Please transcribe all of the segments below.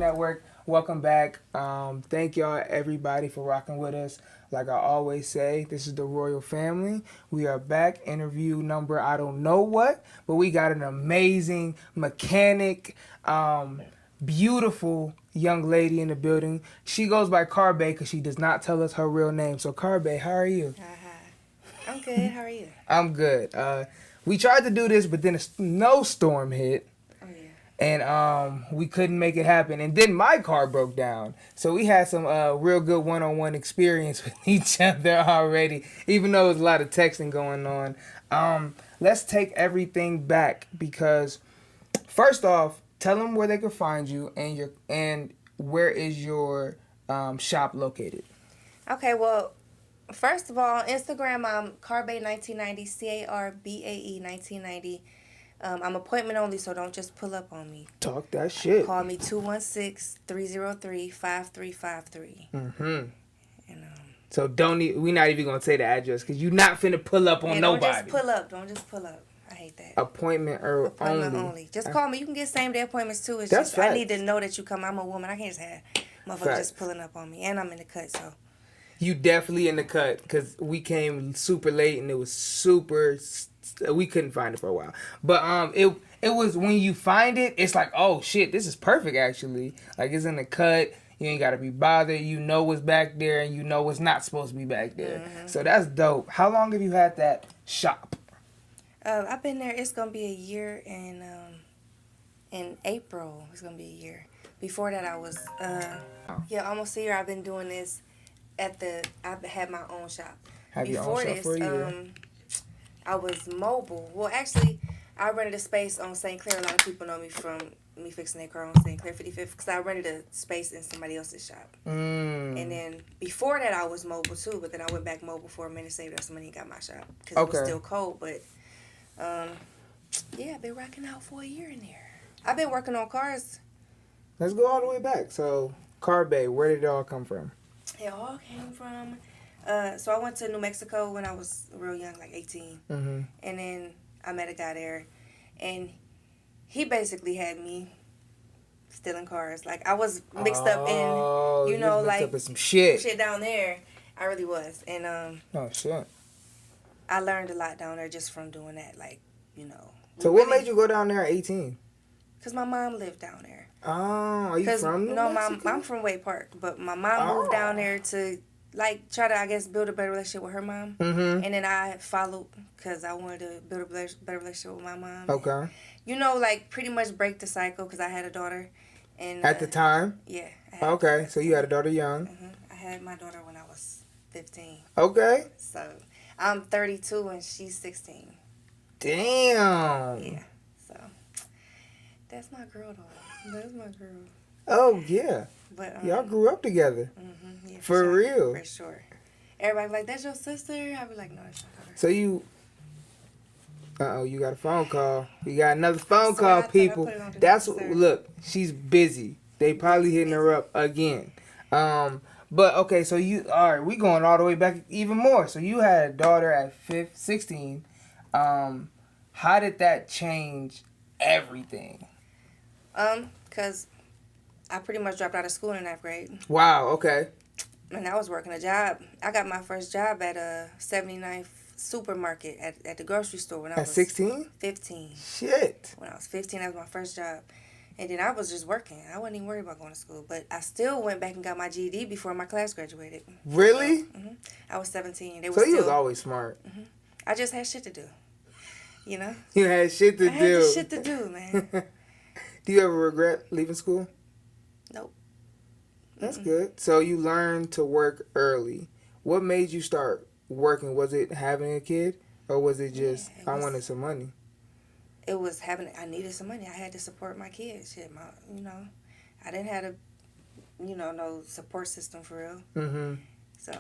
Network. Welcome back. Thank y'all, everybody, for rocking with us. Like I always say, this is the Royal Family. We are back. Interview number, I don't know what, but we got an amazing mechanic, beautiful young lady in the building. She goes by Carbe because she does not tell us her real name. So, Carbe, how are you? Hi. I'm good. How are you? I'm good. We tried to do this, but then a snowstorm hit. Oh, yeah. And we couldn't make it happen. And then my car broke down. So we had some real good one-on-one experience with each other already, even though there's a lot of texting going on. Let's take everything back because, first off, tell them where they can find you and where is your shop located. Okay, well, first of all, on Instagram, I'm Carbae1990, CARBAE 1990. I'm appointment only, so don't just pull up on me. Talk that shit. Call me 216-303-5353. Mm-hmm. And, So we not even gonna say the address because you not finna pull up on nobody. Don't just pull up. I hate that. Appointment only. Just call me. You can get same day appointments too. I need to know that you come. I'm a woman. I can't just have motherfuckers just pulling up on me. And I'm in the cut, so. You definitely in the cut because we came super late and it was super. We couldn't find it for a while, but it was when you find it, it's like, oh shit, this is perfect actually. Like it's in the cut. You ain't gotta be bothered. You know what's back there and you know what's not supposed to be back there. Mm-hmm. So that's dope. How long have you had that shop? I've been there. It's gonna be a year in April. It's gonna be a year. Before that, I was almost a year. I've been doing this I've had my own shop. Have your own shop for a year? I was mobile. Well, actually, I rented a space on St. Clair. A lot of people know me from me fixing their car on St. Clair 55th because I rented a space in somebody else's shop. And then before that, I was mobile too, but then I went back mobile for a minute, saved up some money, and got my shop because it was still cold. But I've been rocking out for a year in there. I've been working on cars. Let's go all the way back. So, Carbe, where did it all come from? It all came from, so I went to New Mexico when I was real young, like 18. Mm-hmm. And then I met a guy there, and he basically had me stealing cars. Like, I was mixed up in, like, up in some shit down there. I really was. And, oh, shit. I learned a lot down there just from doing that, So what made you go down there at 18? Because my mom lived down there. Oh, are you from New Mexico? I'm from Wade Park, but my mom moved down there to, try to, I guess, build a better relationship with her mom. Mm-hmm. And then I followed because I wanted to build a better relationship with my mom. Okay. And, pretty much break the cycle because I had a daughter. And at the time? Yeah. Okay, so you had a daughter young. Mm-hmm. I had my daughter when I was 15. Okay. So, I'm 32 and she's 16. Damn. Yeah. So, that's my girl, though. That's my girl. Oh, yeah. But y'all grew up together. Mm-hmm, yeah, for real. For sure. Everybody be like, that's your sister? I be like, no, that's your daughter. So you... you got a phone call. You got another phone call, people. Look, she's busy. They probably hitting her up again. But, okay, so we going all the way back even more. So you had a daughter at 16. How did that change everything? Because I pretty much dropped out of school in 9th grade. Wow, okay. And I was working a job. I got my first job at a 79th supermarket at the grocery store when I was... At 16? 15. Shit. When I was 15, that was my first job. And then I was just working. I wasn't even worried about going to school. But I still went back and got my GED before my class graduated. Really? So, I was 17. You was always smart. Mm-hmm. I just had shit to do. You know? You had shit to do. I had shit to do, man. Do you ever regret leaving school? Nope. That's good. So you learned to work early. What made you start working? Was it having a kid? Or was it just, I wanted some money? It was I needed some money. I had to support my kids. Shit, I didn't have no support system for real. Mm-hmm. So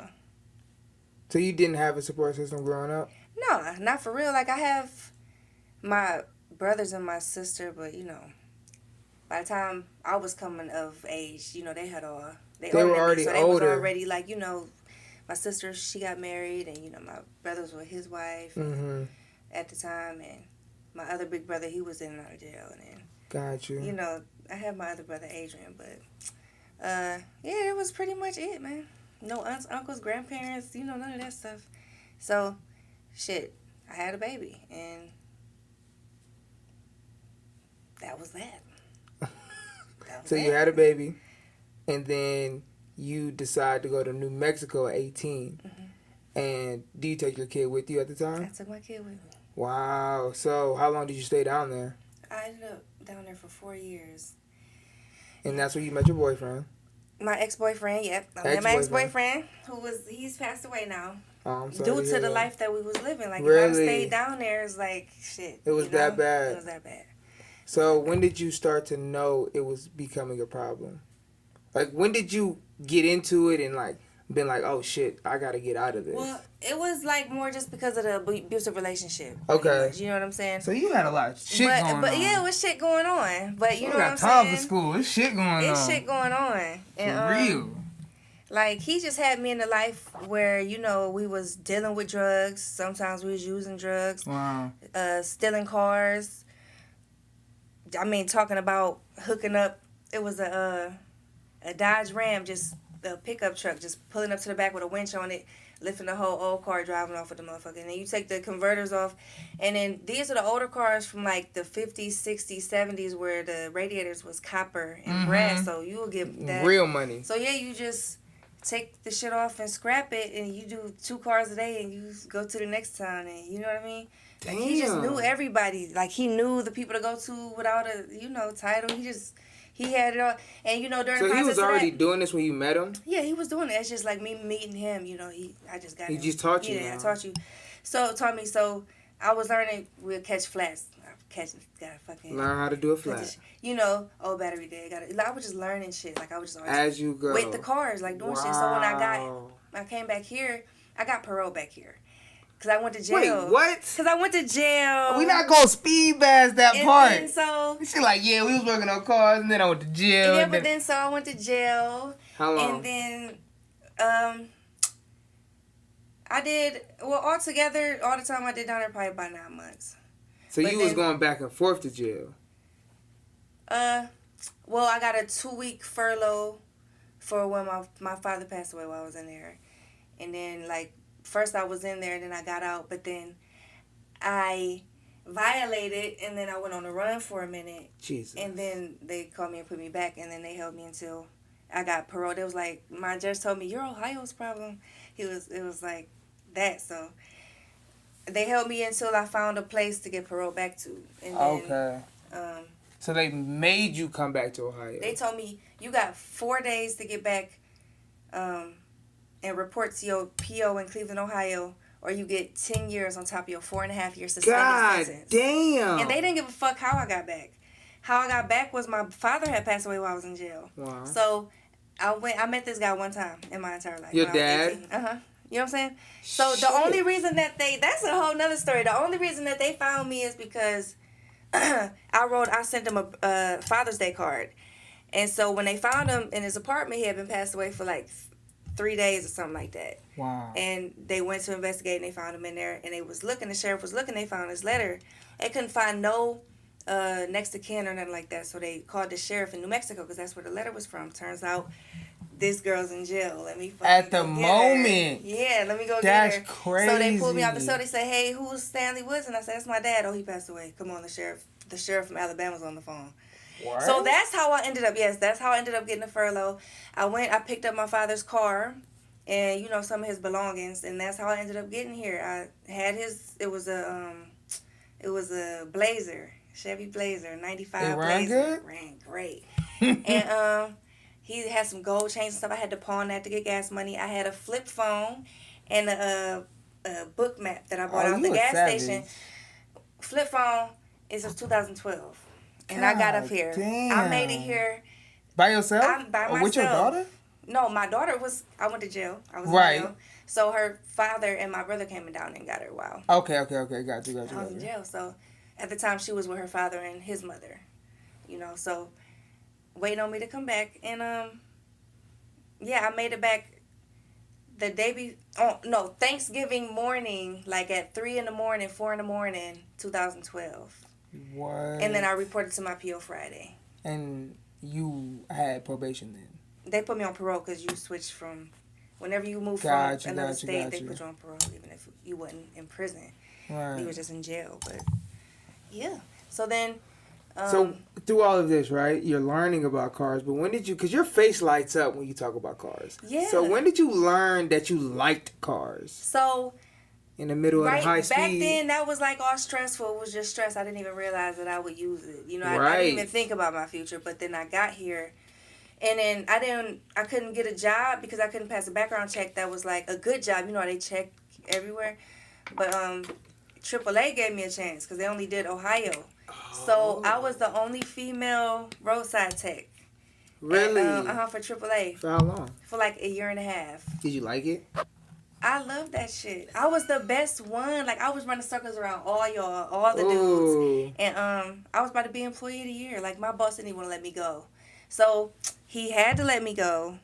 you didn't have a support system growing up? No, not for real. Like, I have my brothers and my sister, but, by the time I was coming of age, they were already older. They was already, my sister, she got married, and, my brothers were his wife at the time, and my other big brother, he was in and out of jail, and then, got you. I I have my other brother Adrian, but yeah, it was pretty much it, man. No aunts, uncles, grandparents, none of that stuff. So, shit, I had a baby, and that was that. So you had a baby, and then you decide to go to New Mexico at 18. Mm-hmm. And do you take your kid with you at the time? I took my kid with me. Wow. So how long did you stay down there? I ended up down there for 4 years. And that's where you met your boyfriend? My ex-boyfriend, yep. I met my ex-boyfriend, he's passed away now. Oh, I'm sorry due to the life that we was living. Like, really? if I stayed down there, it's like, shit. It was that bad? It was that bad. So when did you start to know it was becoming a problem? Like, when did you get into it and, like, been like, oh, shit, I got to get out of this? Well, it was, like, more just because of the abusive relationship. Okay. You know what I'm saying? So you had a lot of shit going on. But, yeah, it was shit going on. But, you know what I'm saying? got time for school. It's shit going on. It's shit going on. And, for real. Like, he just had me in a life where, we was dealing with drugs. Sometimes we was using drugs. Wow. Stealing cars. I mean, talking about hooking up. It was a Dodge Ram, just a pickup truck, just pulling up to the back with a winch on it, lifting the whole old car, driving off with the motherfucker. And then you take the converters off. And then these are the older cars from, like, the 50s, 60s, 70s where the radiators was copper and brass. So you will get that. Real money. So, yeah, you just take the shit off and scrap it, and you do 2 cars a day, and you go to the next town, and you know what I mean? Like, he just knew everybody. Like, he knew the people to go to without a, title. He had it all. And, during the process So he was already doing this when you met him? Yeah, he was doing it. It's just like me meeting him, I just got He just taught you. Yeah, I taught you. Taught me. So I was learning, we'll catch flats. Gotta fucking learn how to do a flat. Battery dead. I was just learning shit. Like, I was just always as you go with the cars, like, doing shit. So when I came back here, I got parole back here. Cause I went to jail. Wait, what? Cause I went to jail. We not gonna speed past that part. And so she like, yeah, we was working on cars, and then I went to jail. Yeah, but then so I went to jail. How long? And then, I did altogether all the time I did down there probably about 9 months. So you was going back and forth to jail. Well, I got a 2-week furlough for when my father passed away while I was in there, and then like. First I was in there, and then I got out, but then I violated, and then I went on a run for a minute. Jesus. And then they called me and put me back, and then they held me until I got paroled. It was like, my judge told me, you're Ohio's problem. It was like that, so they held me until I found a place to get paroled back to. And then, okay. So they made you come back to Ohio. They told me, you got 4 days to get back, and report to your PO in Cleveland, Ohio, or you get 10 years on top of your 4.5 year suspended sentence. Damn. And they didn't give a fuck how I got back. How I got back was my father had passed away while I was in jail. Wow. So I met this guy one time in my entire life. Your dad? You know what I'm saying? So the only reason that that's a whole nother story. The only reason that they found me is because I sent him a Father's Day card. And so when they found him in his apartment, he had been passed away for like 3 days or something like that. Wow. And they went to investigate, and they found him in there, and the sheriff was looking, they found his letter. They couldn't find no next of kin or nothing like that, so they called the sheriff in New Mexico, because that's where the letter was from. Turns out, this girl's in jail. Let me at the moment. Yeah, let me go get her. That's crazy. So they pulled me out the cell. They said, hey, who's Stanley Woods? And I said, that's my dad. Oh, he passed away. Come on, the sheriff from Alabama's on the phone. What? So that's how I ended up, getting a furlough. I picked up my father's car and, some of his belongings, and that's how I ended up getting here. I had it was a Blazer, Chevy Blazer, 95 Blazer. Good? Ran great. And he had some gold chains and stuff. I had to pawn that to get gas money. I had a flip phone and a book map that I bought out the gas station. Flip phone is from 2012. And God, I got up here. Damn. I made it here. By yourself? By myself. With your daughter? No, my daughter I went to jail. I was in jail. So her father and my brother came down and got her a while. Okay. Got you. I was in jail. So at the time, she was with her father and his mother. So waiting on me to come back. And, I made it back the day Thanksgiving morning, like at 3 in the morning, 4 in the morning, 2012. What? And then I reported to my PO Friday. And you had probation then. They put me on parole because you switched from, whenever you move from another state, they put you on parole even if you wasn't in prison. Right. You were just in jail. But yeah. So then. So through all of this, right, you're learning about cars, but when did you, because your face lights up when you talk about cars. Yeah. So when did you learn that you liked cars? So. In the middle of the high speed? Back then, that was like all stressful. It was just stress. I didn't even realize that I would use it. You know, I didn't even think about my future. But then I got here, and then I couldn't get a job because I couldn't pass a background check that was like a good job. You know how they check everywhere. But AAA gave me a chance because they only did Ohio. Oh. So I was the only female roadside tech. Really? For AAA. For how long? For like a year and a half. Did you like it? I love that shit. I was the best one. Like, I was running circles around all y'all, all the dudes. And I was about to be employee of the year. Like, my boss didn't even want to let me go. So, he had to let me go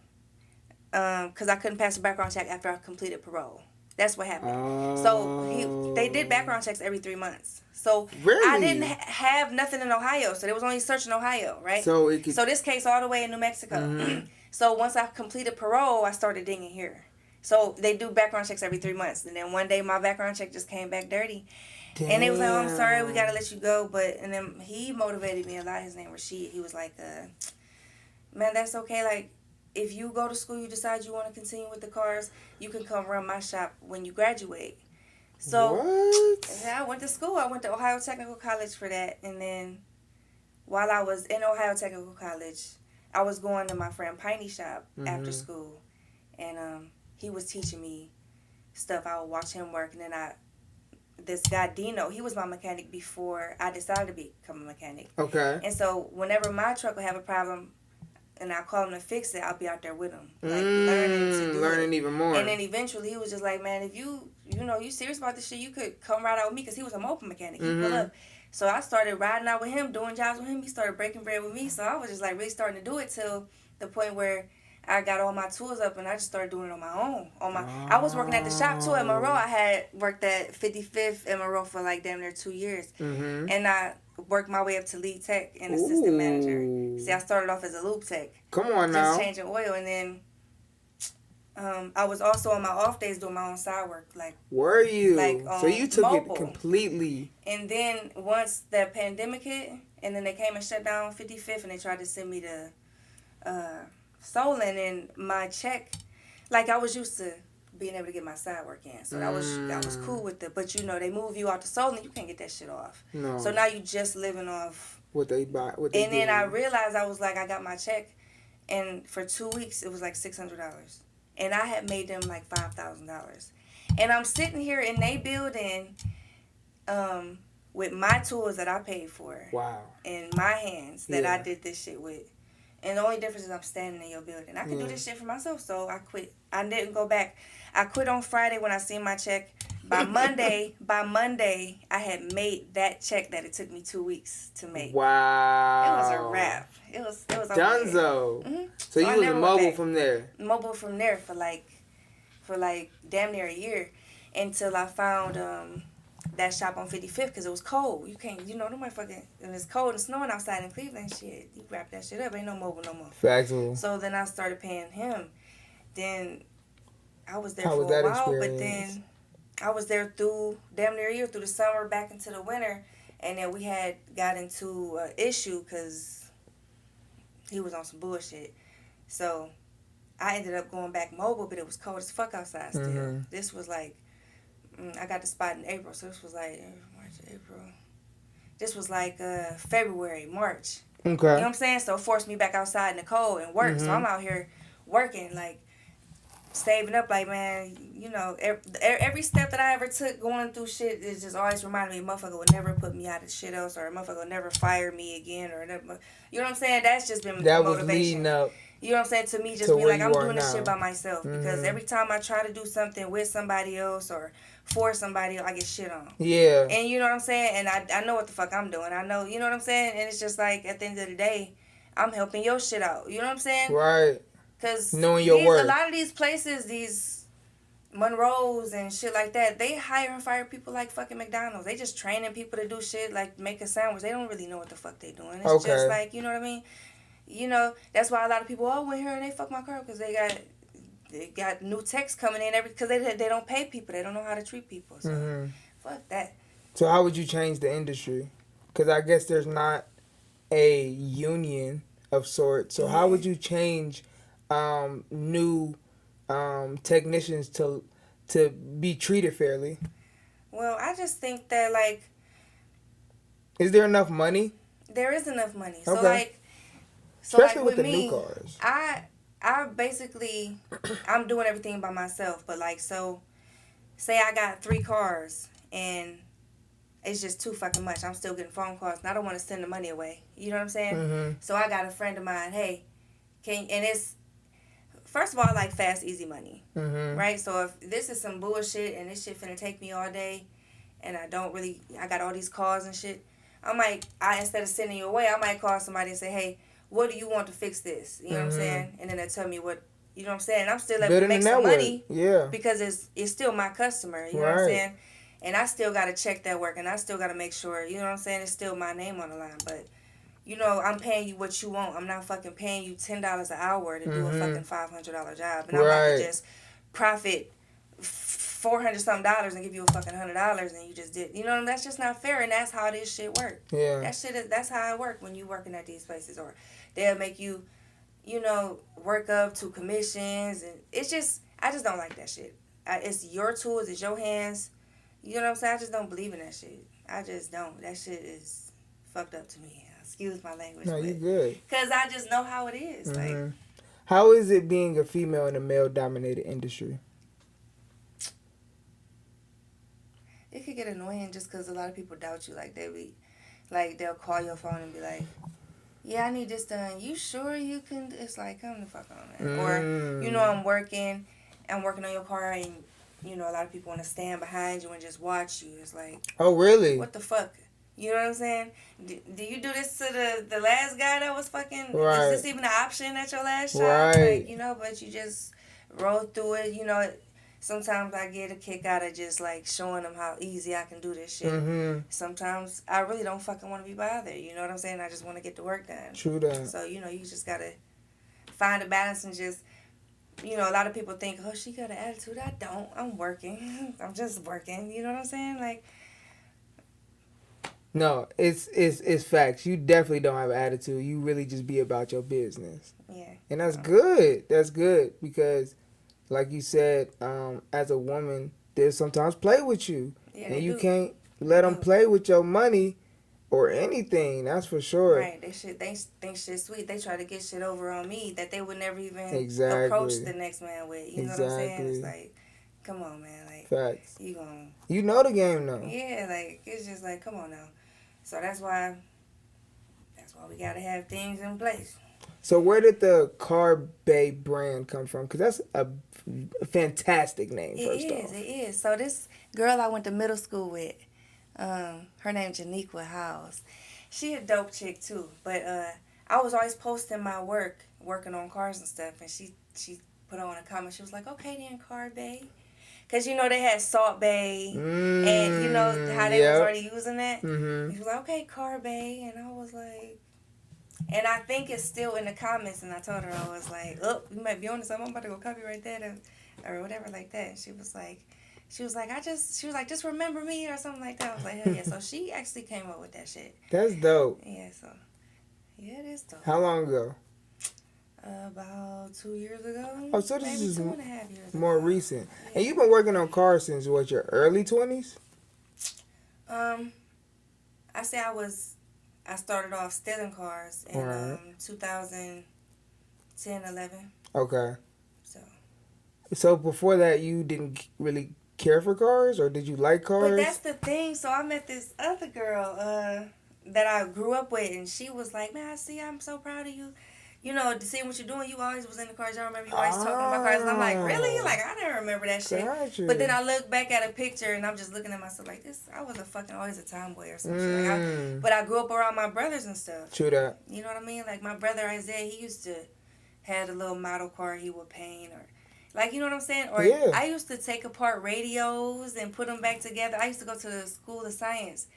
because I couldn't pass a background check after I completed parole. That's what happened. So, they did background checks every 3 months. So, really? I didn't have nothing in Ohio. So, there was only search in Ohio, right? So this case all the way in New Mexico. Mm-hmm. So, once I completed parole, I started dinging here. So they do background checks every 3 months. And then one day my background check just came back dirty. Damn. And they was like, oh, I'm sorry, we got to let you go. And then he motivated me a lot. His name Rashid. He was like, man, that's okay. Like, if you go to school, you decide you want to continue with the cars, you can come run my shop when you graduate. So yeah, I went to school. I went to Ohio Technical College for that. And then while I was in Ohio Technical College, I was going to my friend Piney shop after school. And he was teaching me stuff. I would watch him work. And then this guy, Dino, he was my mechanic before I decided to become a mechanic. Okay. And so whenever my truck would have a problem and I call him to fix it, I'll be out there with him. Like, learning even more. And then eventually he was just like, man, if you serious about this shit, you could come ride out with me because he was a moped mechanic. He pull up. So I started riding out with him, doing jobs with him. He started breaking bread with me. So I was just like really starting to do it till the point where I got all my tools up and I just started doing it on my own. I was working at the shop too at Monroe. I had worked at 55th in Monroe for like damn near 2 years. And I worked my way up to lead tech and assistant manager. See, I started off as a lube tech. Come on now. Just changing oil. And then I was also on my off days doing my own side work. Like, were you? Like, so you took mobile. it completely. And then once the pandemic hit, and then they came and shut down 55th and they tried to send me to Solon, and my check, like, I was used to being able to get my side work in, so that was cool with it. But they move you out to Solon, you can't get that shit off. No. So now you just living off what they buy. And then I realized I was like, I got my check, and for 2 weeks it was like $600, and I had made them like $5,000, and I'm sitting here in they building, with my tools that I paid for. Wow. In my hands that I did this shit with. And the only difference is I'm standing in your building. I can do this shit for myself, so I quit. I didn't go back. I quit on Friday when I seen my check. By Monday, I had made that check that it took me 2 weeks to make. Wow. It was a wrap. It was Dunzo. So you was mobile from there. Mobile from there for like damn near a year, until I found that shop on 55th because it was cold. You can't, no motherfucking, and it's cold and snowing outside in Cleveland, shit, you wrap that shit up, ain't no mobile no more. Factual. So then I started paying him. Then I was there for a while, but then I was there through damn near a year, through the summer, back into the winter, and then we had got into an issue because he was on some bullshit. So I ended up going back mobile, but it was cold as fuck outside still. This was like, I got the spot in April, so this was like March, April. This was like February, March. Okay. You know what I'm saying? So it forced me back outside in the cold and work. So I'm out here working, like, saving up, like, man, every step that I ever took going through shit is just always reminded me a motherfucker would never put me out of shit else, or a motherfucker would never fire me again, or never, you know what I'm saying? That's just been that motivation. Was leading up. You know what I'm saying? To me, just be like, I'm doing this shit by myself. Because every time I try to do something with somebody else or for somebody else, I get shit on. Yeah. And you know what I'm saying? And I know what the fuck I'm doing. I know, you know what I'm saying? And it's just like, at the end of the day, I'm helping your shit out. You know what I'm saying? Right. Because knowing your worth. A lot of these places, these Monroe's and shit like that, they hire and fire people like fucking McDonald's. They just training people to do shit like make a sandwich. They don't really know what the fuck they doing. It's just Okay. like, you know what I mean? You know, that's why a lot of people went here and they fuck my car because they got new techs coming in because they don't pay people. They don't know how to treat people. So fuck that. So how would you change the industry? Because I guess there's not a union of sorts. So how would you change new technicians to be treated fairly? Well, I just think that like Is there enough money? there is enough money. Okay. So like Especially with with the me, new cars. I basically I'm doing everything by myself. But like so, say I got 3 cars and it's just too fucking much. I'm still getting phone calls and I don't want to send the money away. You know what I'm saying? Mm-hmm. So I got a friend of mine. Hey, and it's first of all I like fast, easy money, right? So if this is some bullshit and this shit finna take me all day, and I got all these calls and shit. Instead of sending you away, I might call somebody and say, hey, what do you want to fix this? You know what I'm saying? And then they tell me what, you know what I'm saying? And I'm still able to make some money because it's still my customer, you know what I'm saying? And I still got to check that work and I still got to make sure, you know what I'm saying? It's still my name on the line. But, you know, I'm paying you what you want. I'm not fucking paying you $10 an hour to do a fucking $500 job. And I'm about to just profit $400 and give you a fucking $100 and you just did, you know, that's just not fair. And that's how this shit work. That's how it work when you working at these places, or they'll make you, you know, work up to commissions, and it's just I just don't like that shit. It's your tools, it's your hands. You know what I'm saying? I just don't believe in that shit. I just don't. That shit is fucked up to me. Excuse my language. No, you good. Cause I just know how it is. Like, how is it being a female in a male-dominated industry? It could get annoying just because a lot of people doubt you. Like they'll call your phone and be like, "Yeah, I need this done. You sure you can?" It's like, come the fuck on, man. Or you know, I'm working on your car, and you know, a lot of people want to stand behind you and just watch you. It's like, oh really? What the fuck? You know what I'm saying? Do you do this to the last guy that was fucking? Right. Is this even an option at your last job? Right. Like, you know, but you just roll through it. You know, sometimes I get a kick out of just like showing them how easy I can do this shit. Sometimes I really don't fucking want to be bothered. You know what I'm saying? I just want to get the work done. True that. So, you know, you just gotta find a balance and just, you know, a lot of people think, oh, she got an attitude. I don't. I'm working. I'm just working. You know what I'm saying? Like, no, it's facts. You definitely don't have an attitude. You really just be about your business. Yeah. And that's good. That's good because, like you said, as a woman, they'll sometimes play with you. Yeah, and you can't let them play with your money or anything. That's for sure. Right. They think shit sweet. They try to get shit over on me that they would never even approach the next man with. You know what I'm saying? It's like, come on, man. Like, facts. You know the game though. Yeah, like it's just like, come on now. So that's why we gotta have things in place. So where did the Car Bay brand come from? Because that's a fantastic name. It is. So this girl I went to middle school with, her name Janiqua House. She a dope chick too. But I was always posting my working on cars and stuff, and she put on a comment. She was like, "Okay then, Car Bay." Because, you know, they had Salt Bay, and, you know, how they was already using that. She was like, okay, Car Bay. And I was like, and I think it's still in the comments. And I told her, I was like, oh, you might be on to something. I'm about to go copyright that or whatever like that. And she was like, just remember me or something like that. I was like, hell yeah. So she actually came up with that shit. That's dope. Yeah, so, yeah, it is dope. How long ago? About 2 years ago. Oh, so this is 2.5 years more ago. recent. Yeah. And you've been working on cars since what, your early 20s? I say I started off stealing cars in 2010, 11. Okay. So before that, you didn't really care for cars, or did you like cars? But that's the thing. So I met this other girl that I grew up with, and she was like, man, I'm so proud of you. You know, seeing what you're doing, you always was in the cars. I remember you always talking about cars. And I'm like, really? Like, I didn't remember that shit. Gotcha. But then I look back at a picture, and I'm just looking at myself like, I was always a tomboy or something. Like but I grew up around my brothers and stuff. True that. You know what I mean? Like, my brother Isaiah, he used to had a little model car he would paint, Like, you know what I'm saying? Or Yeah. I used to take apart radios and put them back together. I used to go to the school of science.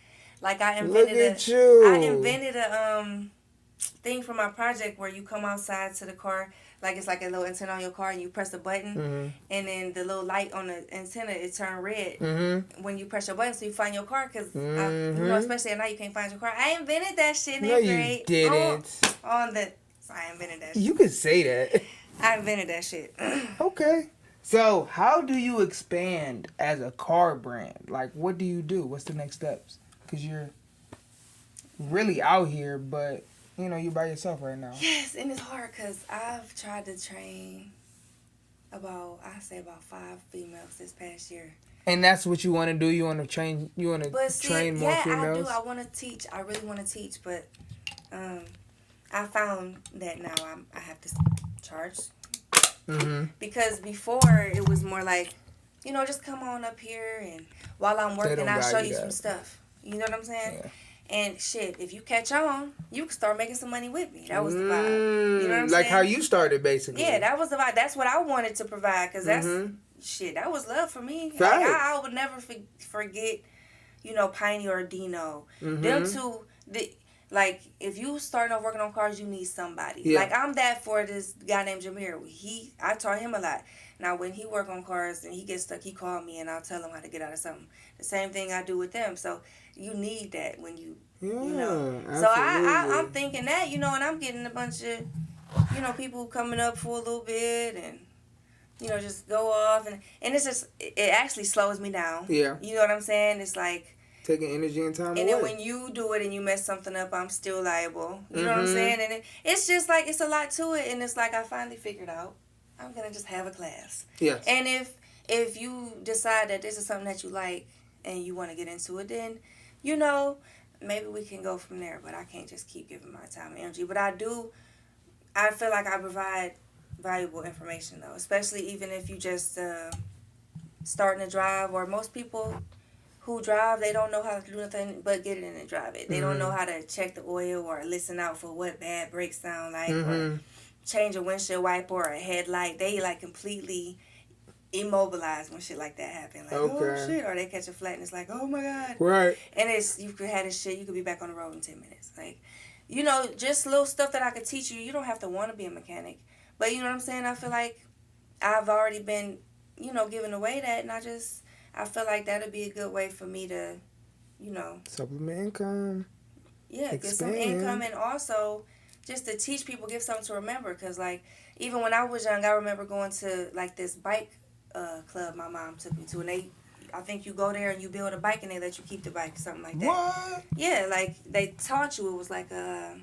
Like Look at you. I invented a thing for my project where you come outside to the car, like it's like a little antenna on your car, and you press the button, Mm-hmm. and then the little light on the antenna it turn red Mm-hmm. when you press your button, so you find your car. Cause Mm-hmm. you know, especially at night you can't find your car. I invented that shit in No, eighth you grade. didn't. On the, so I invented that. You shit. could say that. I invented that shit. Okay. So, how do you expand as a car brand? Like, what do you do? What's the next steps? Because you're really out here, but, you know, you're by yourself right now. Yes, and it's hard because I've tried to train about 5 females this past year. And that's what you want to do? You want to train, train more females? I want to teach. I really want to teach, but I found that now I have to charge. Mm-hmm. Because before it was more like, you know, just come on up here and while I'm working I'll show you some stuff. You know what I'm saying? Yeah. And shit, if you catch on, you can start making some money with me. That was the vibe. You know what I'm saying? Like how you started, basically. Yeah, that was the vibe. That's what I wanted to provide because that's, shit, that was love for me. Like, I would never forget, you know, Piney or Dino. Them two, like, if you starting off working on cars, you need somebody. Yeah. Like, I'm that for this guy named Jameer. I taught him a lot. Now, when he work on cars and he gets stuck, he call me and I'll tell him how to get out of something. The same thing I do with them. So, you need that when you know. Absolutely. So, I'm thinking that, you know, and I'm getting a bunch of, you know, people coming up for a little bit and, you know, just go off. And it's just, it actually slows me down. Yeah. You know what I'm saying? It's like, taking energy and time away. And then when you do it and you mess something up, I'm still liable. You know what I'm saying? And it's just like, it's a lot to it. And it's like, I finally figured out, I'm going to just have a class. Yes. And if you decide that this is something that you like and you want to get into it, then, you know, maybe we can go from there. But I can't just keep giving my time and energy. But I feel like I provide valuable information, though. Especially even if you just starting to drive, or most people who drive, they don't know how to do nothing but get it in and drive it. They don't know how to check the oil or listen out for what bad brakes sound like or change a windshield wiper or a headlight. They like completely immobilized when shit like that happen. Like, oh shit, or they catch a flat and it's like, oh my God. Right. And you could have this shit, you could be back on the road in 10 minutes. Like, you know, just little stuff that I could teach you. You don't have to want to be a mechanic. But you know what I'm saying? I feel like I've already been, you know, giving away that, and I feel like that'd be a good way for me to, you know, supplement income. Yeah, expand. Get some income, and also just to teach people, give something to remember. Because, like, even when I was young, I remember going to, like, this bike club my mom took me to. And I think you go there and you build a bike and they let you keep the bike, something like that. What? Yeah, like, they taught you. It was like a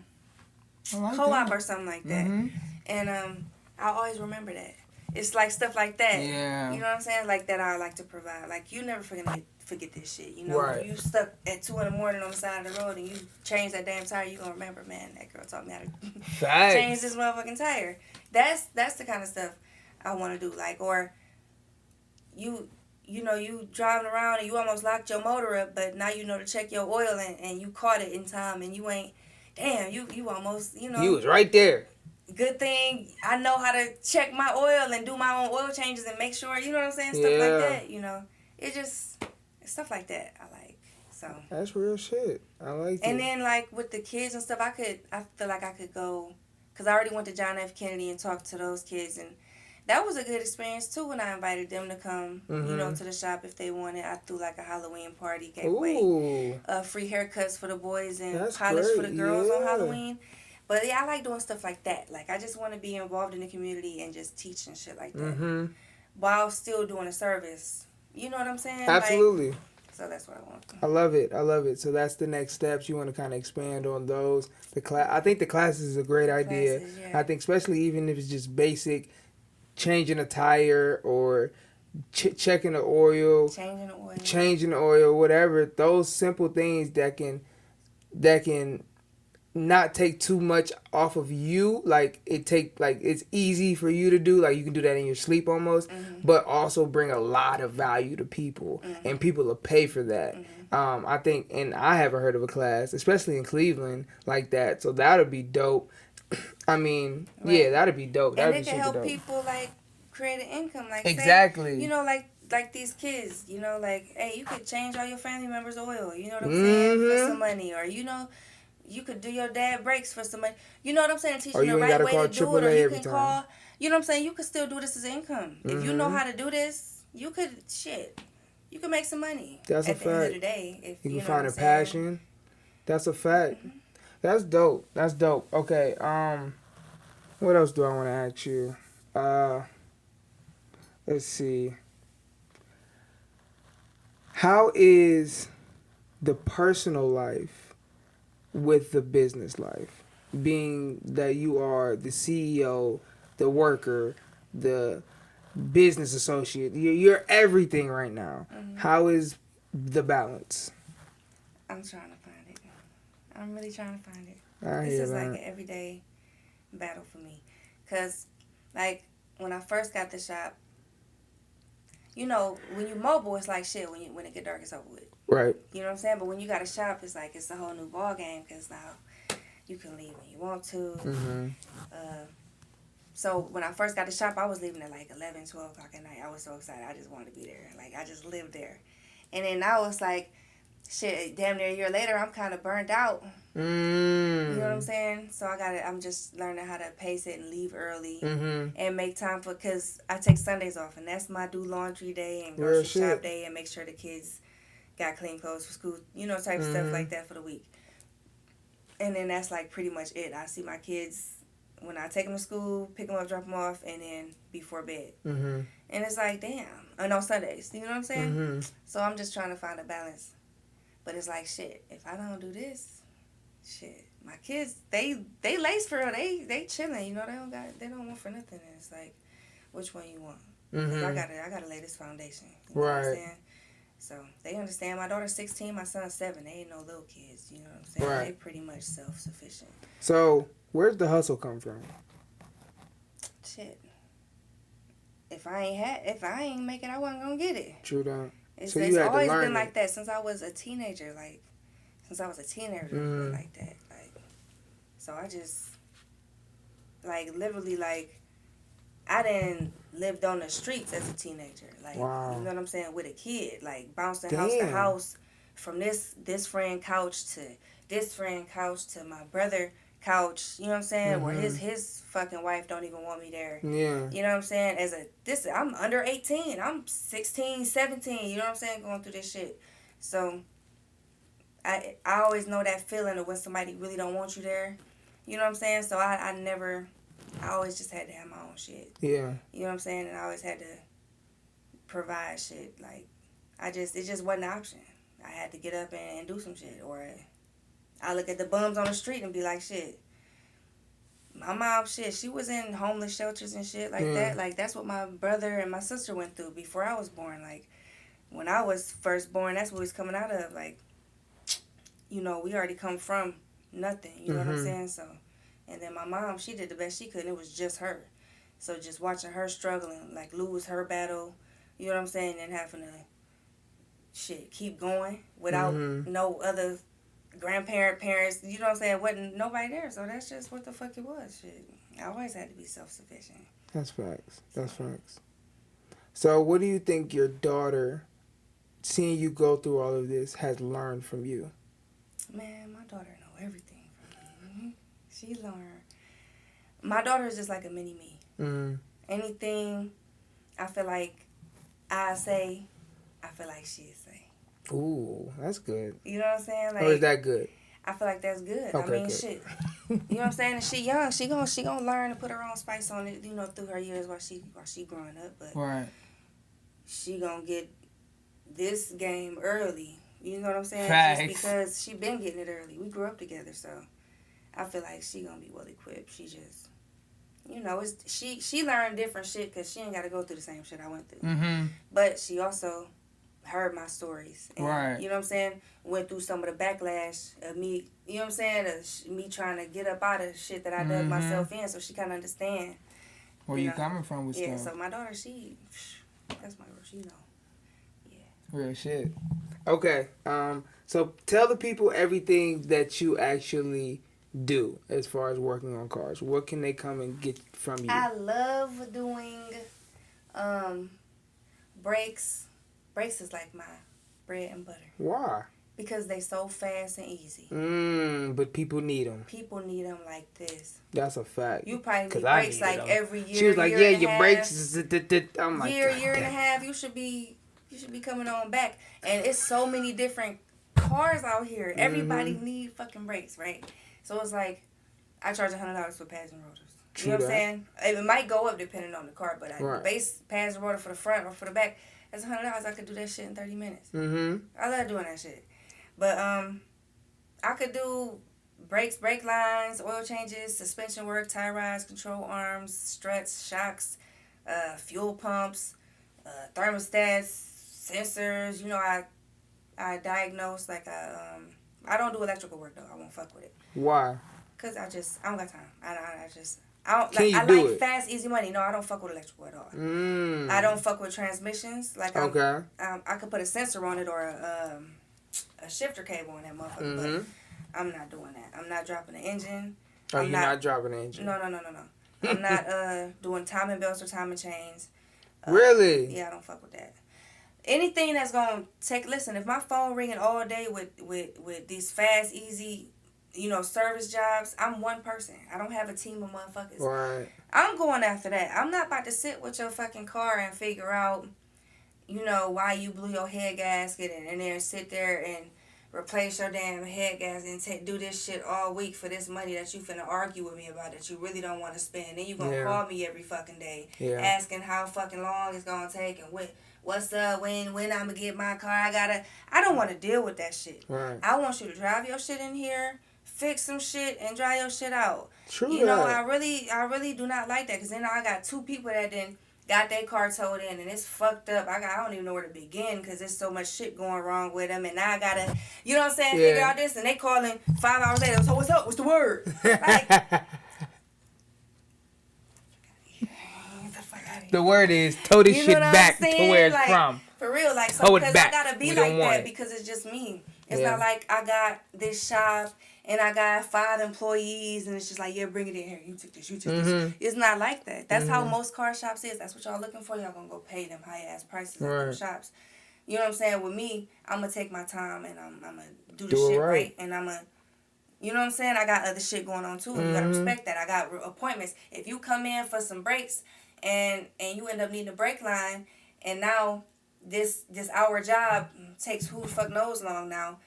co-op or something like that. And I always remember that. It's like stuff like that. Yeah. You know what I'm saying? Like that I like to provide. Like, you never forget this shit. You know, if you stuck at 2 a.m. on the side of the road and you change that damn tire, you gonna remember, man, that girl taught me how to change this motherfucking tire. That's the kind of stuff I want to do. Like, or you know, you driving around and you almost locked your motor up, but now you know to check your oil and you caught it in time and you ain't, damn, you almost, you know. You was right there. Good thing I know how to check my oil and do my own oil changes and make sure, you know what I'm saying? Stuff like that, you know. It's stuff like that I like. So that's real shit. I like it. And then, like, with the kids and stuff, I feel like I could go, because I already went to John F. Kennedy and talked to those kids, and that was a good experience too when I invited them to come, you know, to the shop if they wanted. I threw like a Halloween party, gave away free haircuts for the boys and polish for the girls on Halloween. But yeah, I like doing stuff like that. Like, I just want to be involved in the community and just teach and shit like that. While still doing a service. You know what I'm saying? Absolutely. Like, so that's what I want. I love it. So that's the next steps. You want to kind of expand on those. I think the classes is a great idea. Classes, yeah. I think especially even if it's just basic, changing a tire or checking the oil. Changing the oil, whatever. Those simple things that can not take too much off of you, like it's easy for you to do, like you can do that in your sleep almost, but also bring a lot of value to people, and people will pay for that. I think, and I haven't heard of a class, especially in Cleveland, like that, so that'll be dope. I mean, yeah, that'd be dope. And it can help people like create an income. Like, exactly. say, like these kids, like, hey, you could change all your family members' oil, you know what I'm saying, for some money. Or, you could do your dad breaks for some money. You know what I'm saying? Teach Or them you the ain't right gotta way call to do it. Or AAA you every can time. call, you know what I'm saying? You could still do this as income. If you know how to do this, you could, you can make some money. That's a at the end of fact. the day. If You can know find what a I'm saying. passion. That's a fact. That's dope. That's dope. Okay. What else do I want to ask you? Let's see. How is the personal life with the business life? Being that you are the CEO, the worker, the business associate, you're everything right now. How is the balance? I'm trying to find it. I'm really trying to find it. I This hear is that. like an everyday battle for me. Because, like, when I first got the shop, when you mobile, it's like shit. When it get dark, it's over with. Right. You know what I'm saying? But when you got a shop, it's like it's a whole new ball game. Because now you can leave when you want to. So when I first got the shop, I was leaving at like 11, 12 o'clock at night. I was so excited. I just wanted to be there. Like, I just lived there. And then now it's like, shit, damn near a year later, I'm kind of burned out. You know what I'm saying? So I'm just learning how to pace it and leave early and make time because I take Sundays off, and that's my do laundry day and grocery shop day and make sure the kids got clean clothes for school, type of stuff like that for the week. And then that's like pretty much it. I see my kids when I take them to school, pick them up, drop them off, and then before bed. And it's like, damn. And on Sundays, you know what I'm saying? So I'm just trying to find a balance. But it's like, shit, if I don't do this, shit, my kids, they lace for real. They chilling, they don't want for nothing. And it's like, which one you want? I gotta lay this foundation. You know what I'm saying? So they understand. My daughter's 16, my son's 7. They ain't no little kids. You know what I'm saying? Right. They pretty much self-sufficient. So where's the hustle come from? Shit. If I ain't make it, I wasn't gonna get it. True that. It's always been like that since I was a teenager. It's been like that. So I just, literally, I didn't lived on the streets as a teenager. Wow. You know what I'm saying? With a kid, bouncing house to house, from this friend couch to this friend couch to my brother couch. You know what I'm saying? Where his fucking wife don't even want me there. Yeah. You know what I'm saying? I'm under 18. I'm 16, 17. You know what I'm saying? Going through this shit. So I always know that feeling of when somebody really don't want you there. You know what I'm saying? So I always just had to have my own shit. Yeah. You know what I'm saying? And I always had to provide shit. It just wasn't an option. I had to get up and do some shit. Or I look at the bums on the street and be like, shit. My mom, shit, she was in homeless shelters and shit like that. That's what my brother and my sister went through before I was born. When I was first born, that's what we was coming out of. We already come from nothing. You know what I'm saying? So, and then my mom, she did the best she could, and it was just her. So just watching her struggling, lose her battle, you know what I'm saying, and having to, keep going without no other parents, you know what I'm saying, wasn't nobody there. So that's just what the fuck it was. Shit. I always had to be self-sufficient. That's facts. So what do you think your daughter, seeing you go through all of this, has learned from you? Man, my daughter know everything from me. She learned. My daughter is just like a mini me. Anything I feel like I say, I feel like she'd say. Ooh, that's good. You know what I'm saying? Or is that good? I feel like that's good. Okay, I mean, good. shit. You know what I'm saying? And she young. She gonna learn to put her own spice on it. Through her years while she growing up. But right. She gonna get this game early. You know what I'm saying? Facts. Just because she been getting it early. We grew up together, so I feel like she gonna be well equipped. She just, she learned different shit because she ain't got to go through the same shit I went through. But she also heard my stories. And, right. You know what I'm saying? Went through some of the backlash of me, you know what I'm saying? Of me trying to get up out of shit that I dug myself in, so she kind of understand. Where you coming from with stuff. stuff. So my daughter, that's my girl, she know. Yeah. Real shit. Okay, so tell the people everything that you actually do as far as working on cars. What can they come and get from you? I love doing Um, brakes. Brakes is like my bread and butter. Why? Because they so fast and easy. But people need them. People need them like this. That's a fact. You probably need I brakes like them. every year. She was like, year "Yeah, and a your half, brakes is." I'm like, year and a half. You should be coming on back. And it's so many different cars out here. Everybody need fucking brakes, right? So it's like I charge $100 for pads and rotors. You know what I'm saying? It might go up depending on the car, but the base pads and rotor for the front or for the back, that's $100. I could do that shit in 30 minutes. I love doing that shit. But I could do brakes, brake lines, oil changes, suspension work, tie rods, control arms, struts, shocks, fuel pumps, thermostats, sensors. You know, I diagnose like I don't do electrical work though. I won't fuck with it. Why? Cause I don't got time. I like fast, easy money. No, I don't fuck with electrical at all. I don't fuck with transmissions. Like I could put a sensor on it or a shifter cable on that motherfucker, but I'm not doing that. I'm not dropping the engine. Oh, you're not dropping the engine? No. I'm not doing timing belts or timing chains. Really? Yeah, I don't fuck with that. Anything that's gonna listen, if my phone ringing all day with these fast, easy, service jobs, I'm one person. I don't have a team of motherfuckers. Right. I'm going after that. I'm not about to sit with your fucking car and figure out, why you blew your head gasket and then sit there and replace your damn head gasket and do this shit all week for this money that you finna argue with me about that you really don't want to spend. Then you gonna call me every fucking day asking how fucking long it's gonna take and what's up, when I'm gonna get my car. I don't want to deal with that shit. Right. I want you to drive your shit in here, fix some shit, and dry your shit out. True. I really do not like that, because then I got two people that then got their car towed in and it's fucked up. I don't even know where to begin because there's so much shit going wrong with them, and now I gotta, figure out this, and they calling 5 hours later. So what's up? What's the word? Like, the word is tow this shit back to where it's from. For real, like, so because I gotta be like that because it's just me. It's not like I got this shop and I got 5 employees and it's just like, yeah, bring it in here. You took this, this. It's not like that. That's how most car shops is. That's what y'all looking for. Y'all gonna go pay them high ass prices at them shops. You know what I'm saying? With me, I'm gonna take my time and I'm gonna do the shit right. And I'm gonna, you know what I'm saying? I got other shit going on too. You gotta respect that. I got appointments. If you come in for some brakes and you end up needing a brake line, and now this hour job takes who the fuck knows long now.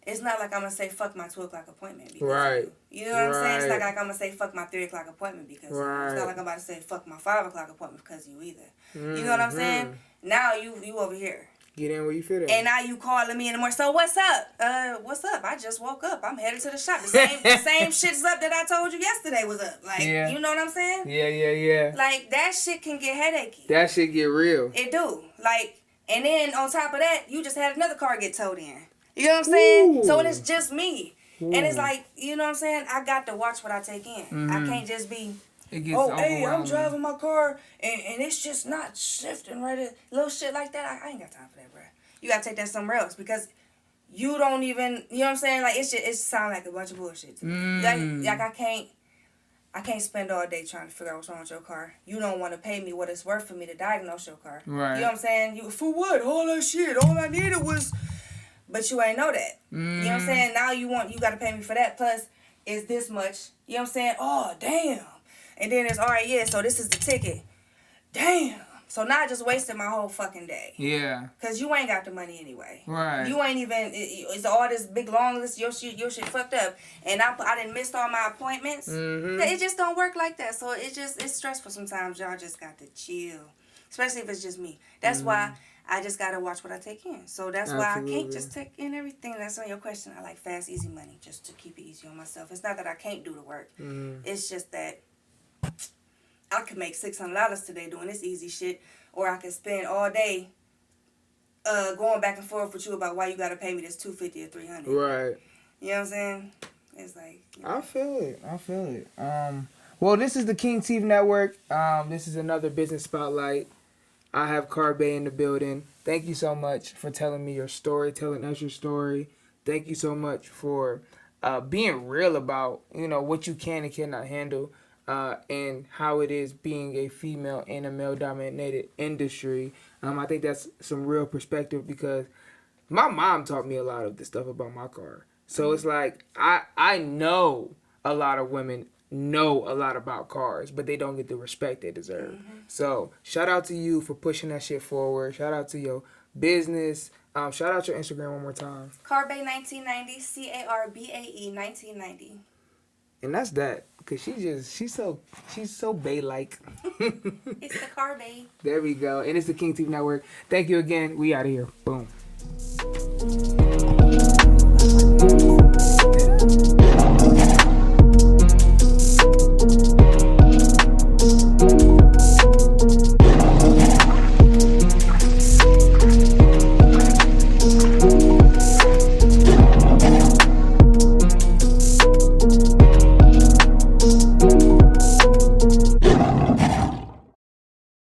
It's not like I'm going to say fuck my 2 o'clock appointment because of you. You know what I'm saying? It's not like I'm going to say fuck my 3 o'clock appointment because of you. It's not like I'm about to say fuck my 5 o'clock appointment because of you either. You know what I'm saying? Now you over here. Get in where you fit in. And now you calling me in the morning. So what's up? What's up? I just woke up. I'm headed to the shop. The same shit's up that I told you yesterday was up. Like, you know what I'm saying? Yeah. Like, that shit can get headachy. That shit get real. It do. Like, and then on top of that, you just had another car get towed in. You know what I'm saying? Ooh. So it's just me. Ooh. And it's like, you know what I'm saying? I got to watch what I take in. I can't just be, hey, I'm driving my car and it's just not shifting right. Little shit like that. I ain't got time for that, bro. You got to take that somewhere else because you don't even, you know what I'm saying? Like, it sound like a bunch of bullshit to me. Like I can't spend all day trying to figure out what's wrong with your car. You don't want to pay me what it's worth for me to diagnose your car. Right. You know what I'm saying? For what? All that shit. All I needed was... But you ain't know that. You know what I'm saying? Now you got to pay me for that. Plus, it's this much. You know what I'm saying? Oh, damn. And then it's, all right, yeah, so this is the ticket. Damn. So now I just wasted my whole fucking day. Yeah. Because you ain't got the money anyway. Right. You ain't even, it's all this big long list, your shit fucked up. And I done missed all my appointments. It just don't work like that. So it's stressful sometimes. Y'all just got to chill. Especially if it's just me. That's why I just got to watch what I take in. So that's why I can't just take in everything. That's on your question. I like fast, easy money just to keep it easy on myself. It's not that I can't do the work. It's just that I could make $600 today doing this easy shit, or I could spend all day going back and forth with you about why you got to pay me this $250 or $300. Right. You know what I'm saying? It's like... I feel it. Well, this is the King Teeth Network. This is another business spotlight. I have Carbe in the building. Thank you so much for telling me your story, telling us your story. Thank you so much for being real about, what you can and cannot handle. and how it is being a female in a male dominated industry. I think that's some real perspective because my mom taught me a lot of this stuff about my car. So it's like I know a lot of women know a lot about cars, but they don't get the respect they deserve. So shout out to you for pushing that shit forward. Shout out to your business. Shout out your Instagram one more time. Carbae 1990, CARBAE 1990. And that's that. Cause she's so Bay like. It's the Carbae. There we go. And it's the King TV Network. Thank you again. We out of here. Boom.